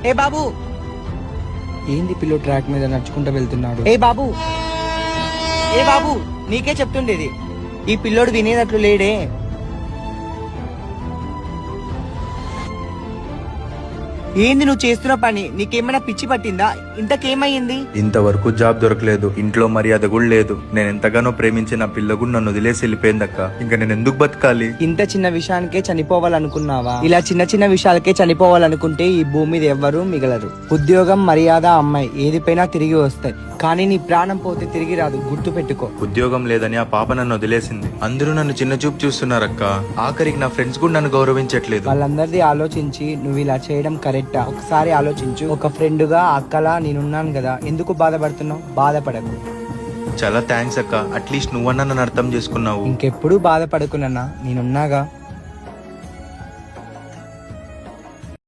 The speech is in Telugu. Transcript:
ఏ బాబు, ఏంది పిల్లో ట్రాక్ మీద నడుచుకుంటూ వెళ్తున్నాడు? ఏ బాబు, ఏ బాబు, నీకే చెప్తుండేది. ఈ పిల్లోడు వినేటట్లు లేడే. ఏంది నువ్వు చేస్తున్న పని? నీకేమైనా పిచ్చి పట్టిందా? ఇంతకేమయ్యింది? ఇంతవరకు జాబ్ దొరకలేదు, ఇంట్లో మర్యాద కూడా లేదు. నేను ఎంతగానో ప్రేమించిన పిల్ల కూడా నన్ను వదిలేసి వెళ్ళిపోయిందక్క. ఇంకా నేను ఎందుకు బతకాలి? ఇంత చిన్న విషయానికే చనిపోవాలనుకున్నావా? ఇలా చిన్న చిన్న విషయాలకే చనిపోవాలనుకుంటే ఈ భూమి మీద ఎవ్వరూ మిగలరు. ఉద్యోగం, మర్యాద, అమ్మాయి ఏదిపైనా తిరిగి వస్తాయి, కానీ నీ ప్రాణం పోతే తిరిగి రాదు. గుర్తు పెట్టుకో. ఉద్యోగం లేదని ఆ పాప నన్ను వదిలేసింది. అందరూ నన్ను చిన్న చూపు చూస్తున్నారక్క. ఆఖరికి నా ఫ్రెండ్స్ కూడా నన్ను గౌరవించట్లేదు. వాళ్ళందరిది ఆలోచించి నువ్వు ఇలా చేయడం కరెక్టా? ఒకసారి ఆలోచించు. ఒక ఫ్రెండ్ గా, అక్కలా నేనున్నాను కదా, ఎందుకు బాధపడుతున్నావు? బాధపడకు. చాలా థ్యాంక్స్ అక్క, అట్లీస్ట్ నువ్వన్నా నన్ను అర్థం చేసుకున్నావు. ఇంకెప్పుడు బాధపడకునన్నా, నేనున్నాగా.